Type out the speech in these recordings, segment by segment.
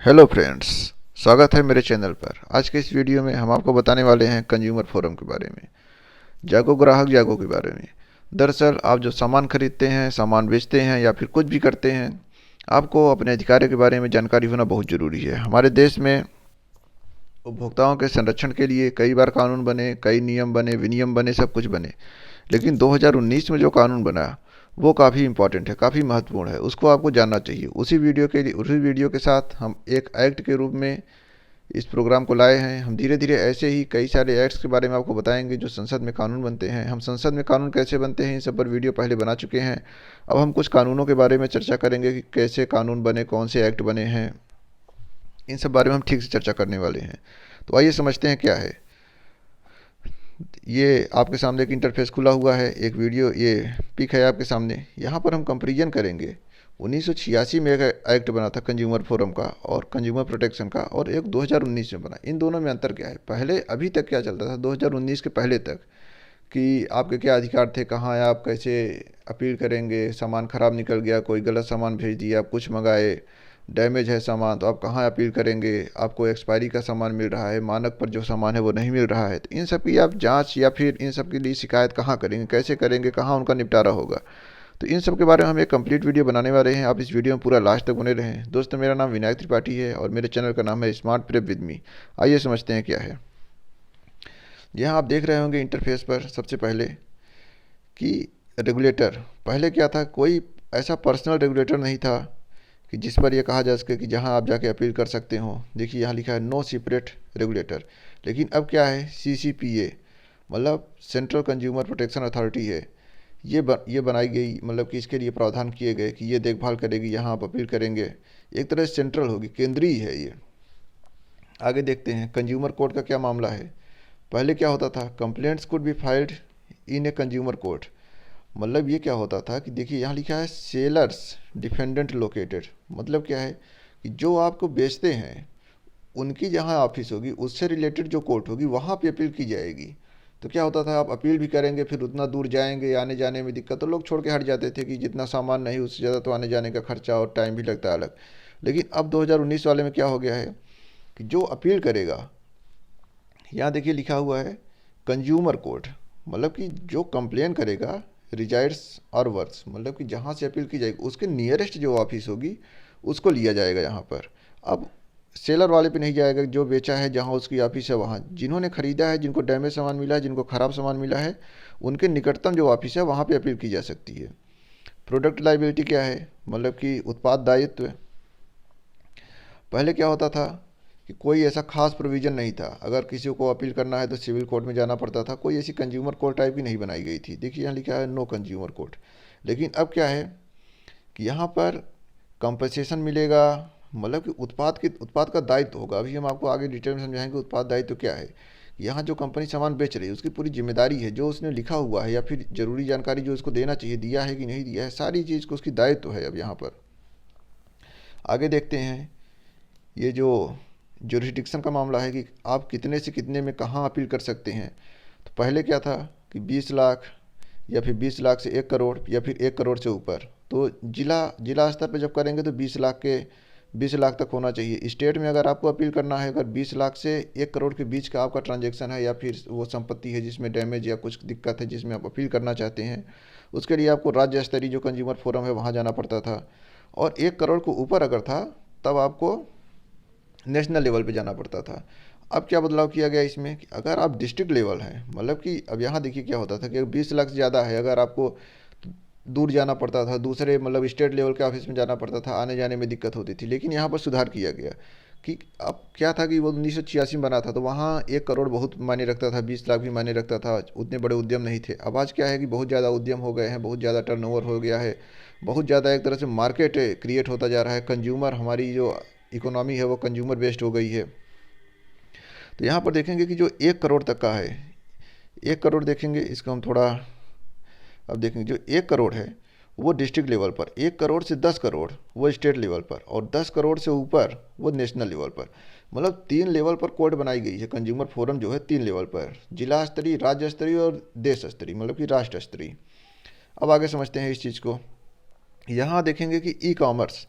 Hello friends, स्वागत है मेरे चैनल पर। आज के इस वीडियो में हम आपको बताने वाले हैं कंज्यूमर फोरम के बारे में, जागो ग्राहक जागो के बारे में। दरअसल आप जो सामान खरीदते हैं, सामान बेचते हैं या फिर कुछ भी करते हैं, आपको अपने अधिकारों के बारे में जानकारी होना बहुत ज़रूरी है। हमारे देश में उपभोक्ताओं के संरक्षण के लिए कई बार कानून बने, कई नियम बने, विनियम बने, सब कुछ बने। लेकिन 2019 में जो कानून बना वो काफ़ी इम्पॉर्टेंट है, काफ़ी महत्वपूर्ण है, उसको आपको जानना चाहिए। उसी वीडियो के साथ हम एक एक्ट के रूप में इस प्रोग्राम को लाए हैं। हम धीरे धीरे ऐसे ही कई सारे एक्ट्स के बारे में आपको बताएंगे जो संसद में कानून बनते हैं। हम संसद में कानून कैसे बनते हैं इन सब पर वीडियो पहले बना चुके हैं। अब हम कुछ कानूनों के बारे में चर्चा करेंगे कि कैसे कानून बने, कौन से एक्ट बने हैं, इन सब बारे में हम ठीक से चर्चा करने वाले हैं। तो आइए समझते हैं क्या है। ये आपके सामने एक इंटरफेस खुला हुआ है, एक वीडियो ये पिक है आपके सामने। यहाँ पर हम कंपेरिजन करेंगे। 1986 में एक एक्ट बना था कंज्यूमर फोरम का और कंज्यूमर प्रोटेक्शन का, और एक 2019 में बना। इन दोनों में अंतर क्या है, पहले अभी तक क्या चलता था 2019 के पहले तक, कि आपके क्या अधिकार थे, कहाँ आप कैसे अपील करेंगे। सामान ख़राब निकल गया, कोई गलत सामान भेज दिया, आप कुछ मंगाए, डैमेज है सामान, तो आप कहाँ अपील करेंगे। आपको एक्सपायरी का सामान मिल रहा है, मानक पर जो सामान है वो नहीं मिल रहा है, तो इन सब की आप जांच या फिर इन सब के लिए शिकायत कहाँ करेंगे, कैसे करेंगे, कहाँ उनका निपटारा होगा। तो इन सब के बारे में हम एक कंप्लीट वीडियो बनाने वाले हैं। आप इस वीडियो में पूरा लास्ट तक बने रहें। दोस्तों, मेरा नाम विनायक त्रिपाठी है और मेरे चैनल का नाम है स्मार्ट प्रेप विद मी। आइए समझते हैं क्या है। यहाँ आप देख रहे होंगे इंटरफेस पर सबसे पहले कि रेगुलेटर। पहले क्या था, कोई ऐसा पर्सनल रेगुलेटर नहीं था कि जिस पर यह कहा जा सके कि जहां आप जाके अपील कर सकते हो। देखिए यहाँ लिखा है नो सेपरेट रेगुलेटर। लेकिन अब क्या है, सीसीपीए मतलब सेंट्रल कंज्यूमर प्रोटेक्शन अथॉरिटी है। ये बनाई गई, मतलब कि इसके लिए प्रावधान किए गए कि ये देखभाल करेगी, यहाँ आप अपील करेंगे। एक तरह से सेंट्रल होगी, केंद्रीय है ये। आगे देखते हैं कंज्यूमर कोर्ट का क्या मामला है। पहले क्या होता था, complaints could be filed in a consumer court. मतलब ये क्या होता था कि देखिए यहाँ लिखा है सेलर्स डिफेंडेंट लोकेटेड। मतलब क्या है कि जो आपको बेचते हैं उनकी जहाँ ऑफिस होगी, उससे रिलेटेड जो कोर्ट होगी वहाँ पे अपील की जाएगी। तो क्या होता था, आप अपील भी करेंगे, फिर उतना दूर जाएंगे, आने जाने में दिक्कत, तो लोग छोड़ के हट जाते थे कि जितना सामान नहीं उससे ज़्यादा तो आने जाने का खर्चा और टाइम भी लगता है अलग। लेकिन अब 2019 वाले में क्या हो गया है कि जो अपील करेगा, यहाँ देखिए लिखा हुआ है कंज्यूमर कोर्ट, मतलब कि जो कंप्लेन करेगा रिजाइड्स और वर्क्स, मतलब कि जहाँ से अपील की जाएगी उसके नियरेस्ट जो ऑफिस होगी उसको लिया जाएगा यहाँ पर। अब सेलर वाले पे नहीं जाएगा, जो बेचा है जहाँ उसकी ऑफिस है वहाँ, जिन्होंने ख़रीदा है, जिनको डैमेज सामान मिला है, जिनको ख़राब सामान मिला है, उनके निकटतम जो ऑफिस है वहाँ पे अपील की जा सकती है। प्रोडक्ट लाइबिलिटी क्या है, मतलब कि उत्पाद दायित्व। पहले क्या होता था कि कोई ऐसा खास प्रोविज़न नहीं था, अगर किसी को अपील करना है तो सिविल कोर्ट में जाना पड़ता था, कोई ऐसी कंज्यूमर कोर्ट टाइप की नहीं बनाई गई थी। देखिए यहाँ लिखा है नो कंज्यूमर कोर्ट। लेकिन अब क्या है कि यहाँ पर कंपनसेशन मिलेगा, मतलब कि उत्पाद का दायित्व होगा। अभी हम आपको आगे डिटेल में समझाएंगे उत्पाद दायित्व क्या है। यहाँ जो कंपनी सामान बेच रही है उसकी पूरी जिम्मेदारी है, जो उसने लिखा हुआ है या फिर ज़रूरी जानकारी जो उसको देना चाहिए, दिया है कि नहीं दिया है, सारी चीज़ को उसकी दायित्व है। अब यहाँ पर आगे देखते हैं, ये जो जुरिस्डिक्शन का मामला है कि आप कितने से कितने में कहाँ अपील कर सकते हैं। तो पहले क्या था कि 20 लाख या फिर 20 लाख से 1 करोड़ या फिर 1 करोड़ से ऊपर। तो जिला जिला स्तर पर जब करेंगे तो 20 लाख तक होना चाहिए। स्टेट में अगर आपको अपील करना है, अगर 20 लाख से 1 करोड़ के बीच का आपका ट्रांजैक्शन है या फिर वो संपत्ति है जिसमें डैमेज या कुछ दिक्कत है जिसमें आप अपील करना चाहते हैं, उसके लिए आपको राज्य स्तरीय जो कंज्यूमर फोरम है वहाँ जाना पड़ता था। और 1 करोड़ को ऊपर अगर था तब आपको नेशनल लेवल पे जाना पड़ता था। अब क्या बदलाव किया गया इसमें कि अगर आप डिस्ट्रिक्ट लेवल हैं, मतलब कि अब यहाँ देखिए क्या होता था कि 20 लाख से ज़्यादा है, अगर आपको दूर जाना पड़ता था, दूसरे मतलब स्टेट लेवल के ऑफिस में जाना पड़ता था, आने जाने में दिक्कत होती थी। लेकिन यहाँ पर सुधार किया गया कि अब क्या था कि वो 1986 में बना था तो वहाँ 1 करोड़ बहुत मायने रखता था, 20 लाख भी मायने रखता था, उतने बड़े उद्यम नहीं थे। अब आज क्या है कि बहुत ज़्यादा उद्यम हो गए हैं, बहुत ज़्यादा टर्नओवर हो गया है, बहुत ज़्यादा एक तरह से मार्केट क्रिएट होता जा रहा है। कंज्यूमर, हमारी जो इकोनॉमी है वो कंज्यूमर बेस्ड हो गई है। तो यहाँ पर देखेंगे कि जो 1 करोड़ तक का है, 1 करोड़ देखेंगे इसको हम थोड़ा। अब देखेंगे जो 1 करोड़ है वो डिस्ट्रिक्ट लेवल पर, 1 करोड़ से 10 करोड़ वो स्टेट लेवल पर, और 10 करोड़ से ऊपर वो नेशनल लेवल पर। मतलब 3 लेवल पर कोड बनाई गई है कंज्यूमर फोरम जो है, 3 लेवल पर, जिला स्तरीय, राज्य स्तरीय और देश स्तरीय, मतलब कि राष्ट्र स्तरीय। अब आगे समझते हैं इस चीज़ को। यहाँ देखेंगे कि ई कॉमर्स,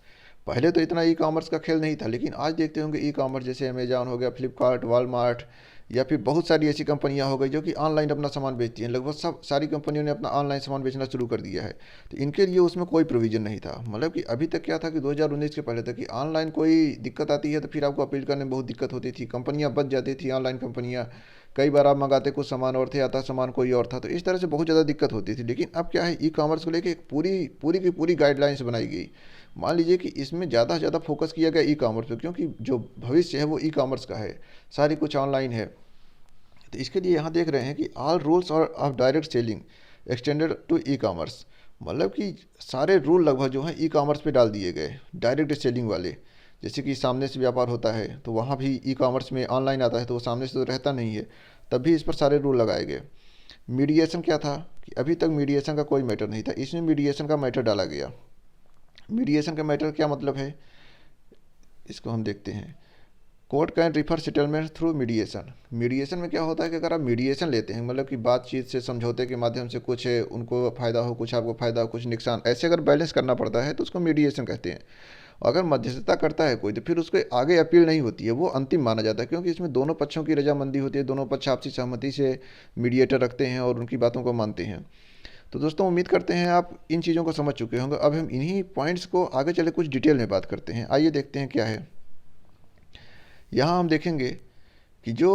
पहले तो इतना ई कॉमर्स का खेल नहीं था, लेकिन आज देखते होंगे ई कॉमर्स जैसे अमेजॉन हो गया, फ्लिपकार्ट, वॉलमार्ट, या फिर बहुत सारी ऐसी कंपनियां हो गई जो कि ऑनलाइन अपना सामान बेचती हैं। लगभग सब सारी कंपनियों ने अपना ऑनलाइन सामान बेचना शुरू कर दिया है। तो इनके लिए उसमें कोई प्रोविज़न नहीं था। मतलब कि अभी तक क्या था कि 2019 के पहले तक कि ऑनलाइन कोई दिक्कत आती है तो फिर आपको अपील करने में बहुत दिक्कत होती थी, कंपनियां बच जाती थी ऑनलाइन कंपनियां। कई बार आप मंगाते कुछ सामान और थे, आता सामान कोई और था, तो इस तरह से बहुत ज़्यादा दिक्कत होती थी। लेकिन अब क्या है, ई कॉमर्स को लेकर एक पूरी पूरी की पूरी गाइडलाइंस बनाई गई। मान लीजिए कि इसमें ज़्यादा से ज़्यादा फोकस किया गया ई कॉमर्स पे, क्योंकि जो भविष्य है वो ई कॉमर्स का है, सारी कुछ ऑनलाइन है। तो इसके लिए यहाँ देख रहे हैं कि ऑल रूल्स और of direct selling extended to e commerce. मतलब कि सारे रूल लगभग जो है ई कॉमर्स पे डाल दिए गए, डायरेक्ट सेलिंग वाले। जैसे कि सामने से व्यापार होता है तो वहाँ भी ई कॉमर्स में ऑनलाइन आता है, तो वो सामने से तो रहता नहीं है, तब भी इस पर सारे रूल लगाए गए। मीडिएशन क्या था कि अभी तक मीडिएशन का कोई मैटर नहीं था, इसमें मीडिएशन का मैटर डाला गया। मीडिएशन का मैटर क्या मतलब है, इसको हम देखते हैं। Court can refer settlement through mediation. Mediation में क्या होता है कि अगर आप मीडिएशन लेते हैं, मतलब कि बातचीत से, समझौते के माध्यम से, कुछ उनको फ़ायदा हो, कुछ आपको फ़ायदा हो, कुछ नुकसान, ऐसे अगर बैलेंस करना पड़ता है तो उसको मीडिएशन कहते हैं। अगर मध्यस्थता करता है कोई तो फिर उसके आगे अपील नहीं होती है, वो अंतिम माना जाता है, क्योंकि इसमें दोनों पक्षों की रजामंदी होती है, दोनों पक्ष आपसी सहमति से मीडिएटर रखते हैं और उनकी बातों को मानते हैं। तो दोस्तों उम्मीद करते हैं आप इन चीज़ों को समझ चुके होंगे। अब हम इन्हीं पॉइंट्स को आगे चले कुछ डिटेल में बात करते हैं। आइए देखते हैं क्या है। यहाँ हम देखेंगे कि जो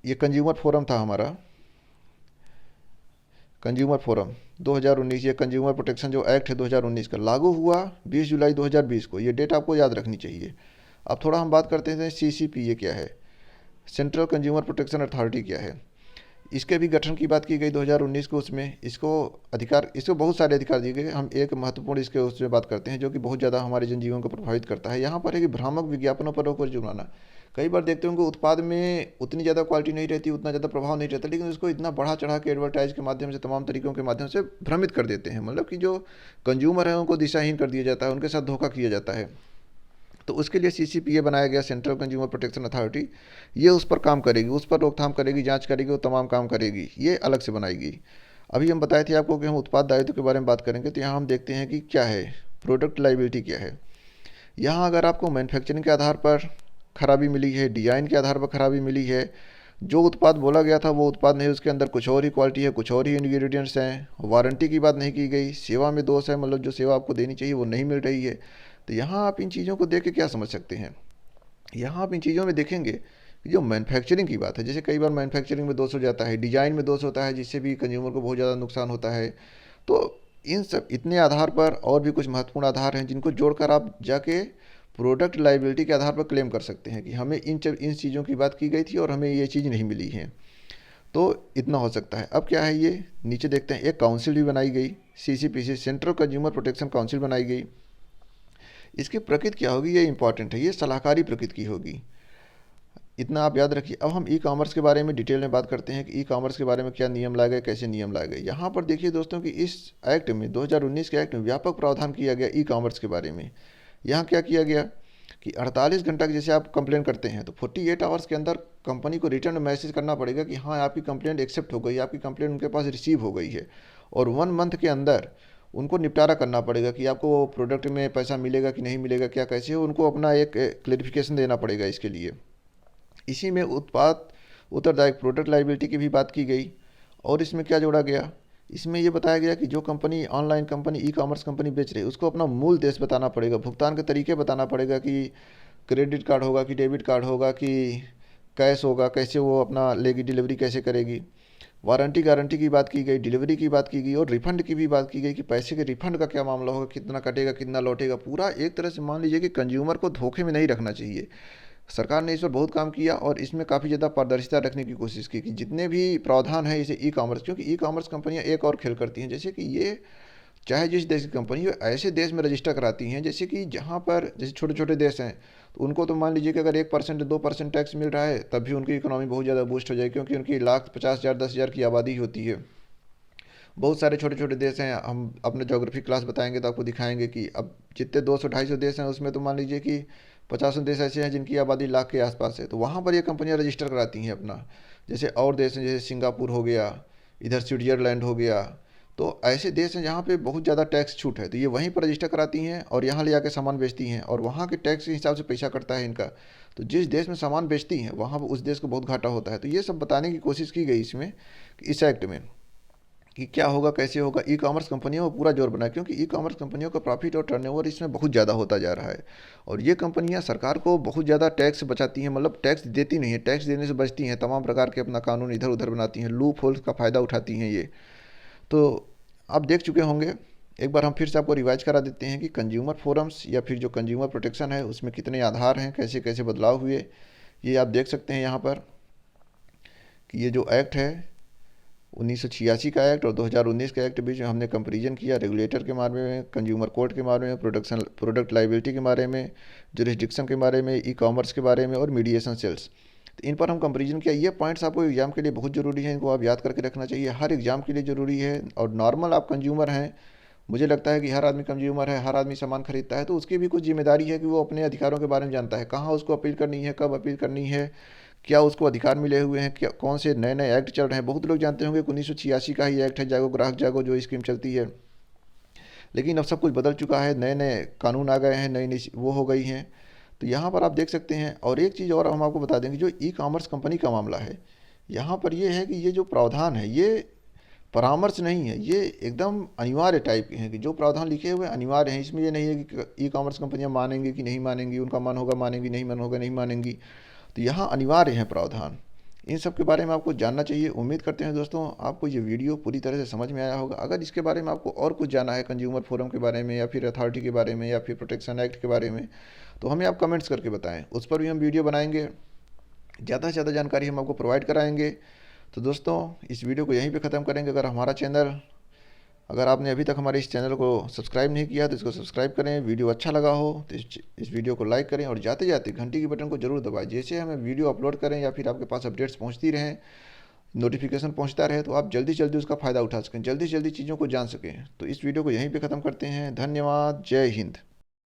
ये कंज्यूमर फोरम था हमारा, कंज्यूमर फोरम 2019, ये कंज्यूमर प्रोटेक्शन जो एक्ट है 2019 का लागू हुआ 20 जुलाई 2020 को। ये डेट आपको याद रखनी चाहिए। अब थोड़ा हम बात करते हैं सीसीपी ये क्या है, सेंट्रल कंज्यूमर प्रोटेक्शन अथॉरिटी क्या है। इसके भी गठन की बात की गई 2019 को। उसमें इसको बहुत सारे अधिकार दिए गए। हम एक महत्वपूर्ण इसके उसमें बात करते हैं जो कि बहुत ज़्यादा हमारे जनजीवन को प्रभावित करता है। यहाँ पर है कि भ्रामक विज्ञापनों पर रोक और जुर्माना। कई बार देखते होंगे उत्पाद में उतनी ज़्यादा क्वालिटी नहीं रहती, उतना ज़्यादा प्रभाव नहीं रहता, लेकिन उसको इतना बढ़ा चढ़ा के एडवर्टाइज के माध्यम से, तमाम तरीकों के माध्यम से भ्रमित कर देते हैं। मतलब कि जो कंज्यूमर है उनको दिशाहीन कर दिया जाता है, उनके साथ धोखा किया जाता है। तो उसके लिए सीसीपीए बनाया गया, सेंट्रल कंज्यूमर प्रोटेक्शन अथॉरिटी। ये उस पर काम करेगी, उस पर रोकथाम करेगी, जांच करेगी, वो तमाम काम करेगी। ये अलग से बनाएगी। अभी हम बताए थे आपको कि हम उत्पाद दायित्व के बारे में बात करेंगे, तो यहाँ हम देखते हैं कि क्या है प्रोडक्ट लाइबिलिटी क्या है। यहाँ अगर आपको मैन्युफैक्चरिंग के आधार पर खराबी मिली है, डिज़ाइन के आधार पर खराबी मिली है, जो उत्पाद बोला गया था वो उत्पाद नहीं, उसके अंदर कुछ और ही क्वालिटी है, कुछ और ही इंग्रेडिएंट्स हैं, वारंटी की बात नहीं की गई, सेवा में दोष है, मतलब जो सेवा आपको देनी चाहिए वो नहीं मिल रही है, तो यहाँ आप इन चीज़ों को देख के क्या समझ सकते हैं। यहाँ आप इन चीज़ों में देखेंगे कि जो मैन्युफैक्चरिंग की बात है, जैसे कई बार मैन्युफैक्चरिंग में दोष हो जाता है, डिज़ाइन में दोष होता है, जिससे भी कंज्यूमर को बहुत ज़्यादा नुकसान होता है। तो इन सब इतने आधार पर और भी कुछ महत्वपूर्ण आधार हैं जिनको जोड़कर आप जाके प्रोडक्ट लाइबिलिटी के आधार पर क्लेम कर सकते हैं कि हमें इन चीज़ों की बात की गई थी और हमें ये चीज़ नहीं मिली है। तो इतना हो सकता है। अब क्या है, ये नीचे देखते हैं, एक काउंसिल भी बनाई गई, सीसीपीसी, सेंट्रल कंज्यूमर प्रोटेक्शन काउंसिल बनाई गई। इसकी प्रकृति क्या होगी, ये इंपॉर्टेंट है, ये सलाहकारी प्रकृति की होगी, इतना आप याद रखिए। अब हम ई कॉमर्स के बारे में डिटेल में बात करते हैं कि ई कॉमर्स के बारे में क्या नियम लाए गए, कैसे नियम लाए गए। यहाँ पर देखिए दोस्तों कि इस एक्ट में 2019 के एक्ट में व्यापक प्रावधान किया गया ई कॉमर्स के बारे में। यहाँ क्या किया गया कि 48 घंटा जैसे आप कंप्लेन करते हैं तो 48 आवर्स के अंदर कंपनी को रिटर्न मैसेज करना पड़ेगा कि हाँ आपकी कंप्लेंट एक्सेप्ट हो गई, आपकी कंप्लेंट उनके पास रिसीव हो गई है, और 1 मंथ के अंदर उनको निपटारा करना पड़ेगा कि आपको वो प्रोडक्ट में पैसा मिलेगा कि नहीं मिलेगा, क्या कैसे हो, उनको अपना एक क्लेरिफिकेशन देना पड़ेगा इसके लिए। इसी में उत्पाद उत्तरदायित्व प्रोडक्ट लाइबिलिटी की भी बात की गई। और इसमें क्या जोड़ा गया, इसमें ये बताया गया कि जो company online company e commerce company बेच रही है उसको अपना मूल देश बताना पड़ेगा, भुगतान के तरीके बताना पड़ेगा कि क्रेडिट कार्ड होगा कि डेबिट कार्ड होगा कि कैश होगा, कैसे वो अपना लेगी, डिलीवरी कैसे करेगी। वारंटी गारंटी की बात की गई, डिलीवरी की बात की गई, और रिफंड की भी बात की गई कि पैसे के रिफंड का क्या मामला होगा, कितना कटेगा, कितना लौटेगा। पूरा एक तरह से मान लीजिए कि कंज्यूमर को धोखे में नहीं रखना चाहिए। सरकार ने इस पर बहुत काम किया और इसमें काफ़ी ज़्यादा पारदर्शिता रखने की कोशिश की कि जितने भी प्रावधान है इसे ई कॉमर्स, क्योंकि ई कॉमर्स कंपनियां एक और खेल करती हैं, जैसे कि ये चाहे जिस देश की कंपनी हो ऐसे देश में रजिस्टर कराती हैं जैसे कि जहाँ पर जैसे छोटे छोटे देश हैं, तो उनको तो मान लीजिए कि अगर 1% 2% टैक्स मिल रहा है तब भी उनकी इकोनॉमी बहुत ज़्यादा बूस्ट हो जाए, क्योंकि उनकी लाख 50,000 10,000 की आबादी होती है। बहुत सारे छोटे छोटे देश हैं, हम अपने ज्योग्राफी क्लास बताएंगे तो आपको दिखाएंगे कि अब जितने 200-250 देश हैं उसमें तो मान लीजिए कि 50 देश ऐसे हैं जिनकी आबादी लाख के आसपास है, तो वहाँ पर ये कंपनियाँ रजिस्टर कराती हैं अपना। जैसे और देश हैं, जैसे सिंगापुर हो गया, इधर स्विट्ज़रलैंड हो गया, तो ऐसे देश हैं जहाँ पे बहुत ज़्यादा टैक्स छूट है, तो ये वहीं पर रजिस्टर कराती हैं और यहाँ ले आके सामान बेचती हैं, और वहाँ के टैक्स के हिसाब से पैसा कटता है इनका। तो जिस देश में सामान बेचती हैं वहाँ उस देश को बहुत घाटा होता है। तो ये सब बताने की कोशिश की गई इसमें, इस एक्ट में, कि क्या होगा, कैसे होगा। ई कॉमर्स कंपनियों को पूरा जोर बना, क्योंकि ई कॉमर्स कंपनियों का प्रॉफिट और टर्नओवर इसमें बहुत ज़्यादा होता जा रहा है। और ये कंपनियां सरकार को बहुत ज़्यादा टैक्स बचाती हैं, मतलब टैक्स देती नहीं है, टैक्स देने से बचती हैं, तमाम प्रकार के अपना कानून इधर उधर बनाती हैं, लूप होल्स का फ़ायदा उठाती हैं ये। तो आप देख चुके होंगे, एक बार हम फिर से आपको रिवाइज करा देते हैं कि कंज्यूमर फोरम्स या फिर जो कंज्यूमर प्रोटेक्शन है उसमें कितने आधार हैं, कैसे कैसे बदलाव हुए, ये आप देख सकते हैं यहाँ पर। कि ये जो एक्ट है 1986 का एक्ट और 2019 का एक्ट बीच में हमने कंपेरिजन किया, रेगुलेटर के बारे में, कंज्यूमर कोर्ट के बारे में, प्रोडक्ट लाइबिलिटी के बारे में, जुरिस्डिक्शन के बारे में, ई कॉमर्स के बारे में और मीडिएशन सेल्स। तो इन पर हम कंपेरिजन किया। ये पॉइंट्स आपको एग्जाम के लिए बहुत ज़रूरी है, इनको आप याद करके रखना चाहिए, हर एग्जाम के लिए ज़रूरी है। और नॉर्मल आप कंज्यूमर हैं, मुझे लगता है कि हर आदमी कंज्यूमर है, हर आदमी सामान खरीदता है, तो उसकी भी कुछ जिम्मेदारी है कि वो अपने अधिकारों के बारे में जानता है, कहाँ उसको अपील करनी है, कब अपील करनी है, क्या उसको अधिकार मिले हुए हैं, क्या कौन से नए नए एक्ट चल रहे हैं। बहुत लोग जानते होंगे कि 1986 का ही एक्ट है जागो ग्राहक जागो, जो स्कीम चलती है, लेकिन अब सब कुछ बदल चुका है, नए नए कानून आ गए हैं, नई नई वो हो गई हैं। तो यहाँ पर आप देख सकते हैं। और एक चीज़ और हम आपको बता देंगे, जो ई कॉमर्स कंपनी का मामला है, यहाँ पर ये है कि ये जो प्रावधान है ये परामर्श नहीं है, ये एकदम अनिवार्य टाइप के हैं, कि जो प्रावधान लिखे हुए अनिवार्य हैं। इसमें ये नहीं है कि ई कॉमर्स कंपनियां मानेंगी कि नहीं मानेंगी, उनका मन होगा मानेंगी, नहीं मन होगा नहीं मानेंगी। तो यहाँ अनिवार्य है प्रावधान। इन सब के बारे में आपको जानना चाहिए। उम्मीद करते हैं दोस्तों आपको ये वीडियो पूरी तरह से समझ में आया होगा। अगर इसके बारे में आपको और कुछ जानना है, कंज्यूमर फोरम के बारे में या फिर अथॉरिटी के बारे में या फिर प्रोटेक्शन एक्ट के बारे में, तो हमें आप कमेंट्स करके बताएं, उस पर भी हम वीडियो बनाएंगे, ज़्यादा से ज़्यादा जानकारी हम आपको प्रोवाइड कराएंगे। तो दोस्तों इस वीडियो को यहीं पे ख़त्म करेंगे। अगर आपने अभी तक हमारे इस चैनल को सब्सक्राइब नहीं किया तो इसको सब्सक्राइब करें। वीडियो अच्छा लगा हो तो इस वीडियो को लाइक करें, और जाते जाते घंटी की बटन को जरूर दबाएं, जैसे हमें वीडियो अपलोड करें या फिर आपके पास अपडेट्स पहुंचती रहें, नोटिफिकेशन पहुंचता रहे, तो आप जल्दी जल्दी उसका फ़ायदा उठा सकें, जल्दी जल्दी चीज़ों को जान सकें। तो इस वीडियो को यहीं पर ख़त्म करते हैं। धन्यवाद। जय हिंद।